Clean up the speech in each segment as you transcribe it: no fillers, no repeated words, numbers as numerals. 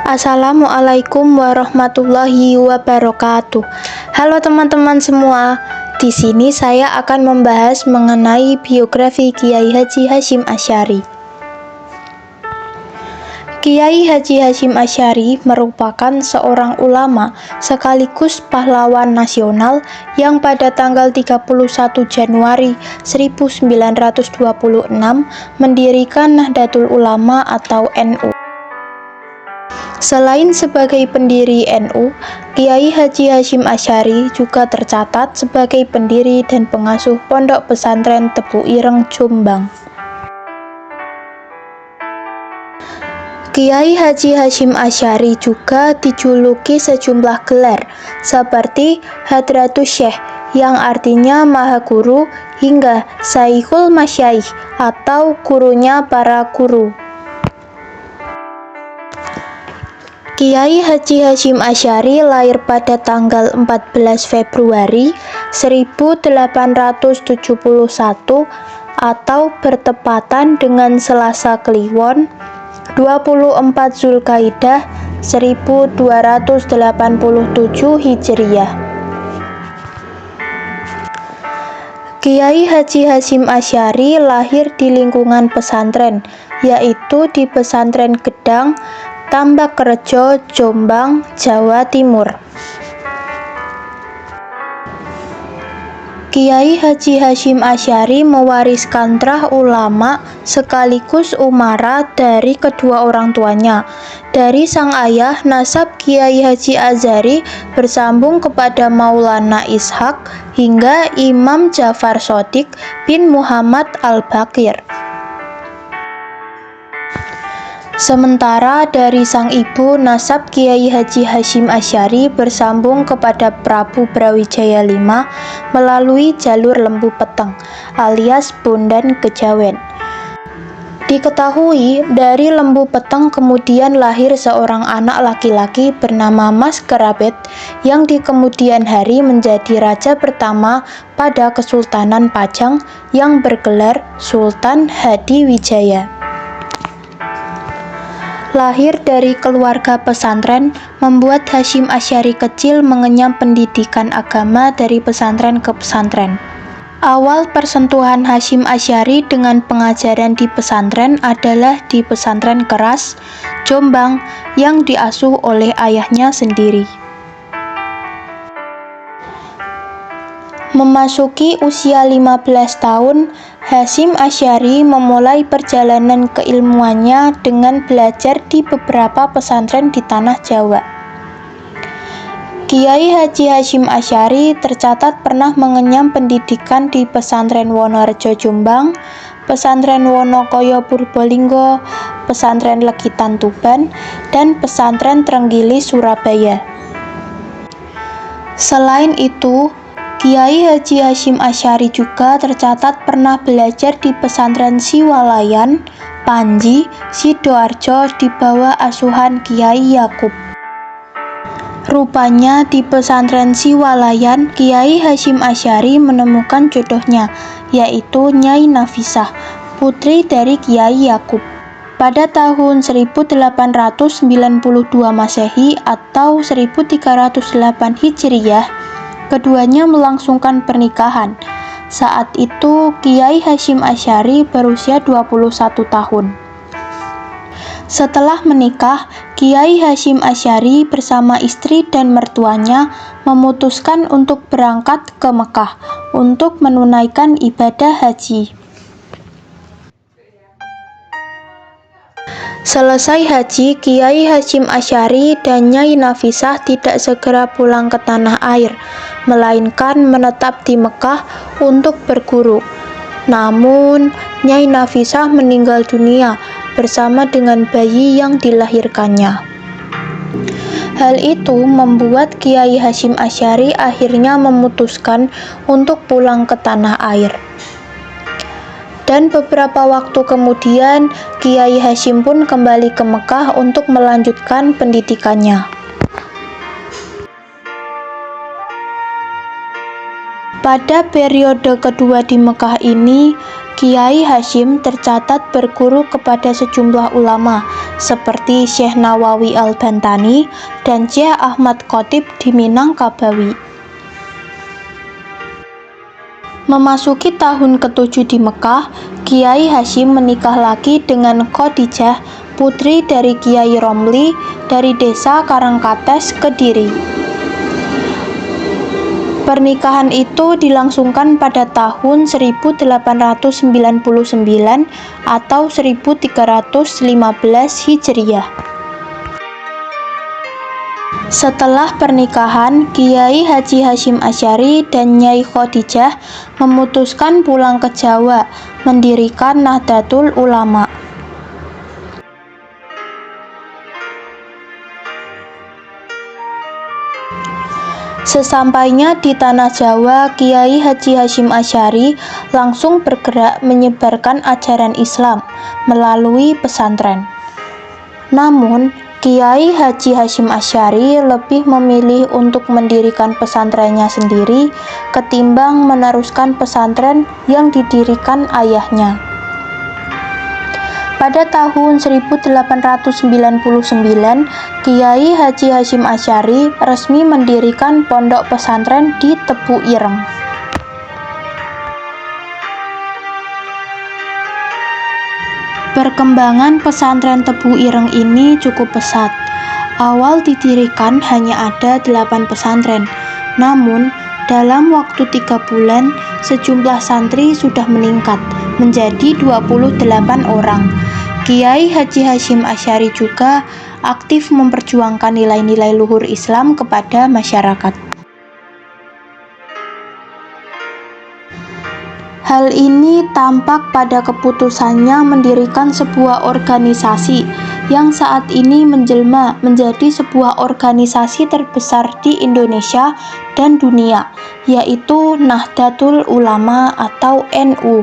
Assalamualaikum warahmatullahi wabarakatuh. Halo teman-teman semua. Di sini saya akan membahas mengenai biografi Kiai Haji Hasyim Asy'ari. Kiai Haji Hasyim Asy'ari merupakan seorang ulama sekaligus pahlawan nasional yang pada tanggal 31 Januari 1926 mendirikan Nahdlatul Ulama atau NU. Selain sebagai pendiri NU, Kiai Haji Hasyim Asy'ari juga tercatat sebagai pendiri dan pengasuh Pondok Pesantren Tebu Ireng, Jombang. Kiai Haji Hasyim Asy'ari juga dijuluki sejumlah gelar, seperti Hadratus Syekh, yang artinya Maha Guru, hingga Syekhul Masyayikh atau gurunya para guru. Kiai Haji Hasyim Asy'ari lahir pada tanggal 14 Februari 1871 atau bertepatan dengan Selasa Kliwon 24 Zulkaidah 1287 Hijriah. Kiai Haji Hasyim Asy'ari lahir di lingkungan pesantren, yaitu di Pesantren Gedang, Tambakrejo, Jombang, Jawa Timur. Kiai Haji Hasyim Asy'ari mewariskan trah ulama sekaligus umara dari kedua orang tuanya. Dari sang ayah, nasab Kiai Haji Azhari bersambung kepada Maulana Ishaq hingga Imam Ja'far Shodiq bin Muhammad Al-Baqir. Sementara dari sang ibu, nasab Kiai Haji Hasyim Asy'ari bersambung kepada Prabu Brawijaya V melalui jalur Lembu Peteng alias Bondan Kejawen. Diketahui dari Lembu Peteng kemudian lahir seorang anak laki-laki bernama Mas Kerabet yang di kemudian hari menjadi raja pertama pada Kesultanan Pajang yang bergelar Sultan Hadiwijaya. Lahir dari keluarga pesantren membuat Hasyim Asy'ari kecil mengenyam pendidikan agama dari pesantren ke pesantren. Awal persentuhan Hasyim Asy'ari dengan pengajaran di pesantren adalah di Pesantren Keras, Jombang, yang diasuh oleh ayahnya sendiri. Memasuki usia 15 tahun, Hasyim Asy'ari memulai perjalanan keilmuannya dengan belajar di beberapa pesantren di tanah Jawa. Kiai Haji Hasyim Asy'ari tercatat pernah mengenyam pendidikan di Pesantren Wonorejo Jombang, Pesantren Wonokoyo Purbalingga, Pesantren Legitan Tuban, dan Pesantren Trenggilis Surabaya. Selain itu, Kiai Haji Hasyim Asy'ari juga tercatat pernah belajar di Pesantren Siwalayan, Panji, Sidoarjo di bawah asuhan Kiai Yakub. Rupanya di Pesantren Siwalayan, Kiai Hasyim Asy'ari menemukan jodohnya, yaitu Nyai Nafisah, putri dari Kiai Yakub. Pada tahun 1892 Masehi atau 1308 Hijriyah, keduanya melangsungkan pernikahan. Saat itu Kiai Hasyim Asy'ari berusia 21 tahun. Setelah menikah, Kiai Hasyim Asy'ari bersama istri dan mertuanya memutuskan untuk berangkat ke Mekah untuk menunaikan ibadah haji. Selesai haji, Kiai Hasyim Asy'ari dan Nyai Nafisah tidak segera pulang ke tanah air, melainkan menetap di Mekah untuk berguru. Namun, Nyai Nafisah meninggal dunia bersama dengan bayi yang dilahirkannya. Hal itu membuat Kiai Hasyim Asy'ari akhirnya memutuskan untuk pulang ke tanah air. Dan beberapa waktu kemudian, Kiai Hasyim pun kembali ke Mekah untuk melanjutkan pendidikannya. Pada periode kedua di Mekah ini, Kiai Hasyim tercatat berguru kepada sejumlah ulama seperti Syekh Nawawi Al-Bantani dan Syekh Ahmad Khatib di Minangkabawi. Memasuki tahun ke-7 di Mekah, Kiai Hasyim menikah lagi dengan Khadijah, putri dari Kiai Romli dari desa Karangkates, Kediri. Pernikahan itu dilangsungkan pada tahun 1899 atau 1315 Hijriah. Setelah pernikahan, Kiai Haji Hasyim Asy'ari dan Nyai Khadijah memutuskan pulang ke Jawa, mendirikan Nahdlatul Ulama. Sesampainya di tanah Jawa, Kiai Haji Hasyim Asy'ari langsung bergerak menyebarkan ajaran Islam melalui pesantren. Namun, Kiai Haji Hasyim Asy'ari lebih memilih untuk mendirikan pesantrennya sendiri ketimbang meneruskan pesantren yang didirikan ayahnya. Pada tahun 1899, Kiai Haji Hasyim Asy'ari resmi mendirikan pondok pesantren di Tebu Ireng. Perkembangan pesantren Tebu Ireng ini cukup pesat. Awal didirikan hanya ada 8 pesantren, namun dalam waktu 3 bulan sejumlah santri sudah meningkat menjadi 28 orang. Kiai Haji Hasyim Asy'ari juga aktif memperjuangkan nilai-nilai luhur Islam kepada masyarakat. Hal ini tampak pada keputusannya mendirikan sebuah organisasi yang saat ini menjelma menjadi sebuah organisasi terbesar di Indonesia dan dunia, yaitu Nahdlatul Ulama atau NU.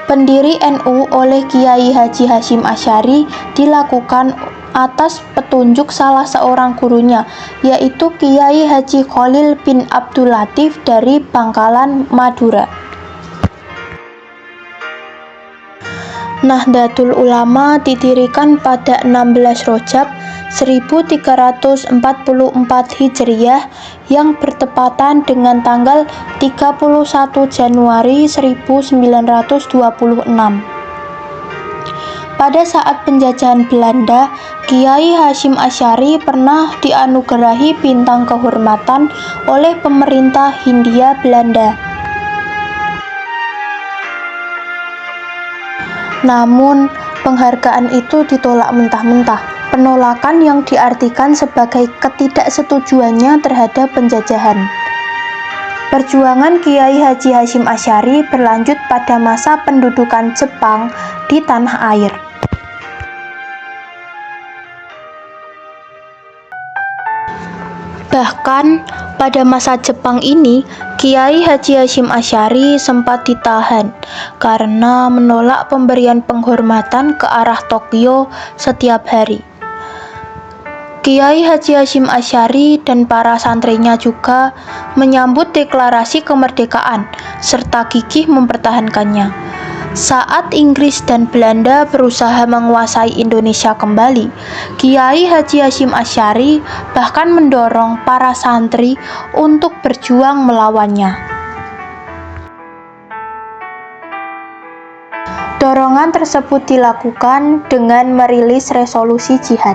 Pendiri NU oleh Kiai Haji Hasyim Asy'ari dilakukan atas petunjuk salah seorang gurunya, yaitu Kiai Haji Khalil bin Abdul Latif dari Bangkalan, Madura. Nahdlatul Ulama didirikan pada 16 Rajab 1344 Hijriah yang bertepatan dengan tanggal 31 Januari 1926. Pada saat penjajahan Belanda, Kiai Hasyim Asy'ari pernah dianugerahi bintang kehormatan oleh pemerintah Hindia Belanda. Namun, penghargaan itu ditolak mentah-mentah. Penolakan yang diartikan sebagai ketidaksetujuannya terhadap penjajahan. Perjuangan Kiai Haji Hasyim Asy'ari berlanjut pada masa pendudukan Jepang di tanah air. Bahkan pada masa Jepang ini, Kiai Haji Hasyim Asy'ari sempat ditahan karena menolak pemberian penghormatan ke arah Tokyo setiap hari. Kiai Haji Hasyim Asy'ari dan para santrinya juga menyambut deklarasi kemerdekaan serta gigih mempertahankannya. Saat Inggris dan Belanda berusaha menguasai Indonesia kembali, Kiai Haji Hasyim Asy'ari bahkan mendorong para santri untuk berjuang melawannya. Dorongan tersebut dilakukan dengan merilis resolusi jihad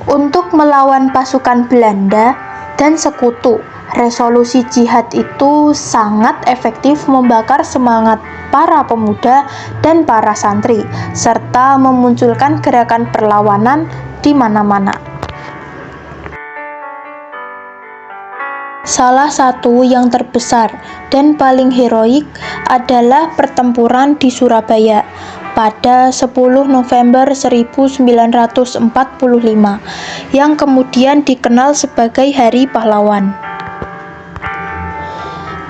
untuk melawan pasukan Belanda dan sekutu. Resolusi jihad itu sangat efektif membakar semangat para pemuda dan para santri, serta memunculkan gerakan perlawanan di mana-mana. Salah satu yang terbesar dan paling heroik adalah pertempuran di Surabaya pada 10 November 1945 yang kemudian dikenal sebagai Hari Pahlawan.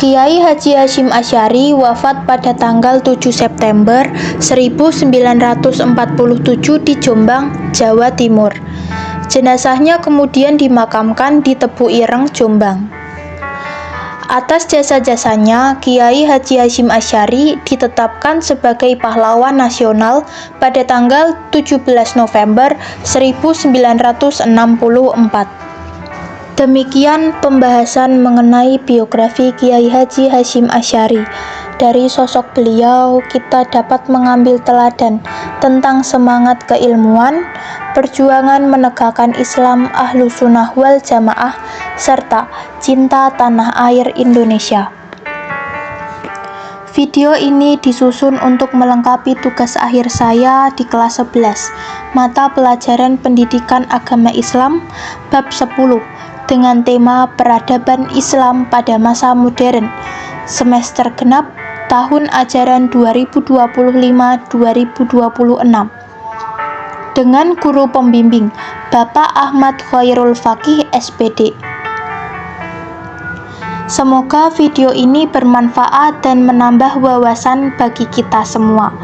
Kiai Haji Hasyim Asy'ari wafat pada tanggal 7 September 1947 di Jombang, Jawa Timur. Jenazahnya kemudian dimakamkan di Tebu Ireng, Jombang. Atas jasa-jasanya, Kiai Haji Hasyim Asy'ari ditetapkan sebagai pahlawan nasional pada tanggal 17 November 1964. Demikian pembahasan mengenai biografi Kiai Haji Hasyim Asy'ari. Dari sosok beliau, kita dapat mengambil teladan tentang semangat keilmuan, perjuangan menegakkan Islam Ahlussunnah wal Jamaah, serta cinta tanah air Indonesia. Video ini disusun untuk melengkapi tugas akhir saya di kelas 11, mata pelajaran Pendidikan Agama Islam, bab 10, dengan tema Peradaban Islam pada Masa Modern, semester genap, tahun ajaran 2025-2026. Dengan guru pembimbing, Bapak Ahmad Khairul Faqih, SPD. Semoga video ini bermanfaat dan menambah wawasan bagi kita semua.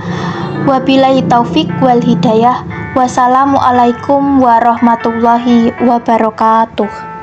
Wabillahi taufik wal hidayah. Wassalamualaikum warahmatullahi wabarakatuh.